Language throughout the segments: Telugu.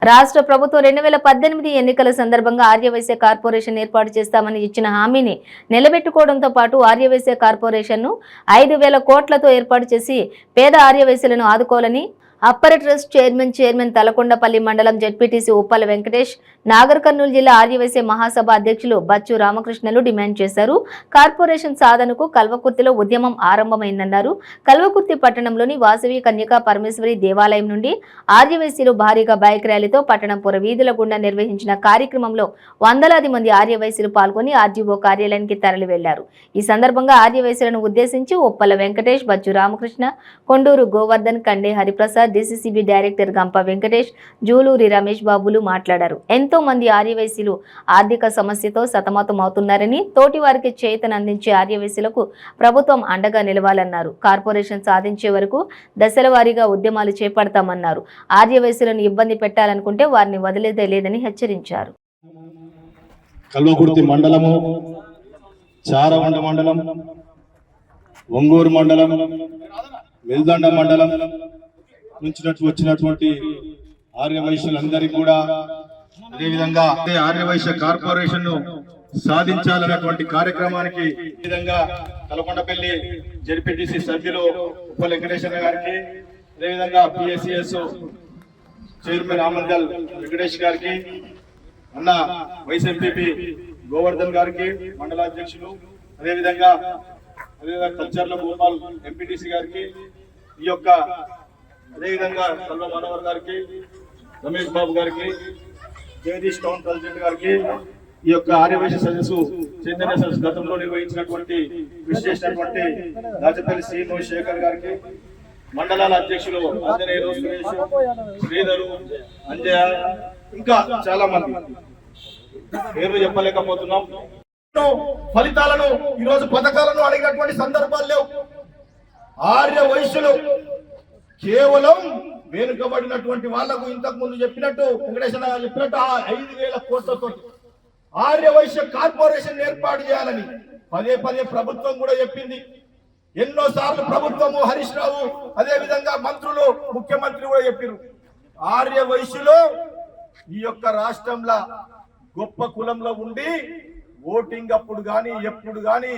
రాష్ట్ర ప్రభుత్వం 2018 ఎన్నికల సందర్భంగా ఆర్యవైశ్య కార్పొరేషన్ ఏర్పాటు చేస్తామని ఇచ్చిన హామీని నిలబెట్టుకోవడంతో పాటు ఆర్యవైశ్య కార్పొరేషన్ను 5,000 కోట్లతో ఏర్పాటు చేసి పేద ఆర్యవైశ్యులను ఆదుకోవాలని అప్పర్ ట్రస్ట్ చైర్మన్ తలకొండపల్లి మండలం జెడ్పీటీసీ ఉప్పల వెంకటేష్, నాగర్ కర్నూలు జిల్లా ఆర్యవైశ్య మహాసభ అధ్యక్షులు బచ్చు రామకృష్ణలు డిమాండ్ చేశారు. కార్పొరేషన్ సాధనకు కల్వకుర్తిలో ఉద్యమం ఆరంభమైందన్నారు. కల్వకుర్తి పట్టణంలోని వాసవి కన్యకా పరమేశ్వరి దేవాలయం నుండి ఆర్యవైశ్యులు భారీగా బైక్ ర్యాలీతో పట్టణం పుర వీధుల గుండా నిర్వహించిన కార్యక్రమంలో వందలాది మంది ఆర్యవైశ్యులు పాల్గొని ఆర్జీఓ కార్యాలయానికి తరలి వెళ్లారు. ఈ సందర్భంగా ఆర్యవైశ్యులను ఉద్దేశించి ఉప్పల వెంకటేష్, బచ్చు రామకృష్ణ, కొండూరు గోవర్ధన్, కండే హరిప్రసాద్, డీసీసీబీ డైరెక్టర్ గంప వెంకటేష్, జూలూరి రమేష్ బాబులు మాట్లాడారు. ఎంతో మంది ఆర్యవైశ్యులు ఆర్థిక సమస్యతో సతమతమవుతున్నారని, తోటి వారికి చేతన అందించే ఆర్యవైశ్యులకు ప్రభుత్వం అండగా నిలవాలన్నారు. కార్పొరేషన్ సాధించే వరకు దశల వారీగా ఉద్యమాలు చేపడతామన్నారు. ఆర్యవైశ్యులను ఇబ్బంది పెట్టాలనుకుంటే వారిని వదిలేదే లేదని హెచ్చరించారు. కల్వకుర్తి మండలము, చారవండ మండలం, ఒంగూరు మండలం, వెల్దండ మండలం నుంచి వచ్చినటువంటి ఆర్యవైశ్యులందరికీ కూడా అదేవిధంగా ఆర్యవైశ్య కార్పొరేషన్ ను సాధించాలనేటువంటి కార్యక్రమానికి విధంగా తలకొండపల్లి జెడ్పీటీసీ సభ్యులు ఉప్పల వెంకటేశ్వర గారికి, అదేవిధంగా పిఎస్సిఎస్ చైర్మన్ ఆమందల్ వెంకటేష్ గారికి, అన్న వైస్ ఎంపీపీ గోవర్ధన్ గారికి, మండలాధ్యక్షులు, అదేవిధంగా కల్చర్ల గోపాల్ ఎంపీటీసీ గారికి, ఈ యొక్క అదేవిధంగా కల్వ మనోహర్ గారికి, రమేష్ బాబు గారికి, జగదీష్ టౌన్ ప్రెసిడెంట్ గారికి, ఈ యొక్క ఆర్యవైశ్య సదస్సు చైతన్య సదస్సు గతంలో నిర్వహించినటువంటి కృషి చేసినటువంటి రాజపల్లి శ్రీను శేఖర్ గారికి, మండలాల అధ్యక్షులు ఆంజనేయులు, సురేష్, శ్రీధరు, అంజయ, ఇంకా చాలా మంది పేర్లు చెప్పలేకపోతున్నాం. ఫలితాలను ఈరోజు పథకాలను అడిగినటువంటి సందర్భాలు లేవు. ఆర్యవైశ్యులు కేవలం వెనుకబడినటువంటి వాళ్లకు ఇంతకు ముందు చెప్పినట్టు వెంకటేశ్వర చెప్పినట్టు 5,000 కోట్లతో ఆర్యవైశ్య కార్పొరేషన్ ఏర్పాటు చేయాలని పదే పదే ప్రభుత్వం కూడా చెప్పింది. ఎన్నో సార్లు ప్రభుత్వము, హరీష్ రావు, అదే విధంగా మంత్రులు, ముఖ్యమంత్రి కూడా చెప్పారు. ఆర్యవైశ్యులు ఈ యొక్క రాష్ట్రంలో గొప్ప కులంలో ఉండి ఓటింగ్ అప్పుడు గాని ఎప్పుడు గాని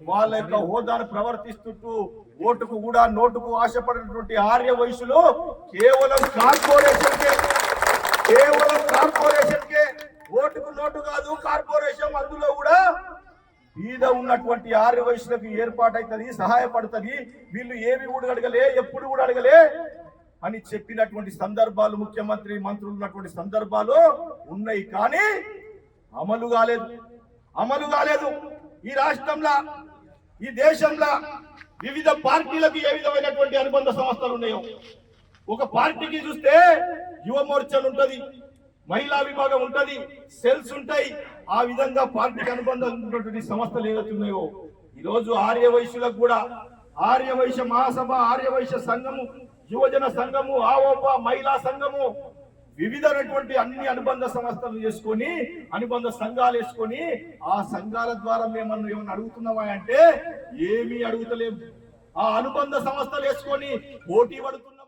వాళ్ళ యొక్క హోదాను ప్రవర్తిస్తుంటూ ఓటుకు కూడా నోటుకు ఆశపడినటువంటి ఆర్యవైశ్యులు కేవలం కార్పొరేషన్ కే ఓటుకు నోటు కాదు, కార్పొరేషన్ అందులో కూడా మీద ఉన్నటువంటి ఆర్యవైశ్యులకు ఏర్పాటైతుంది, సహాయపడుతుంది. వీళ్ళు ఏమి కూడా అడగలే, ఎప్పుడు కూడా అడగలే అని చెప్పినటువంటి సందర్భాలు ముఖ్యమంత్రి, మంత్రులు ఉన్నటువంటి సందర్భాలు ఉన్నాయి. కానీ అమలు కాలేదు. ఈ రాష్ట్రంలో, ఈ దేశంలో వివిధ పార్టీలకు ఏ విధమైనటువంటి అనుబంధ సంస్థలు ఉన్నాయో, ఒక పార్టీకి చూస్తే యువ మోర్చలు ఉంటది, మహిళా విభాగం ఉంటది, సెల్స్ ఉంటాయి. ఆ విధంగా పార్టీకి అనుబంధం ఉన్నటువంటి సంస్థలు ఏవైతే ఉన్నాయో, ఈరోజు ఆర్యవైశ్యులకు కూడా ఆర్యవైశ్య మహాసభ, ఆర్యవైశ్య సంఘము, యువజన సంఘము, ఆవోప మహిళా సంఘము, వివిధమైనటువంటి అన్ని అనుబంధ సంస్థలు చేసుకొని, అనుబంధ సంఘాలు వేసుకొని, ఆ సంఘాల ద్వారా ఏమన్నా అడుగుతున్నావా అంటే ఏమీ అడుగుతలేము. ఆ అనుబంధ సంస్థలు వేసుకొని పోటీ పడుతున్నా.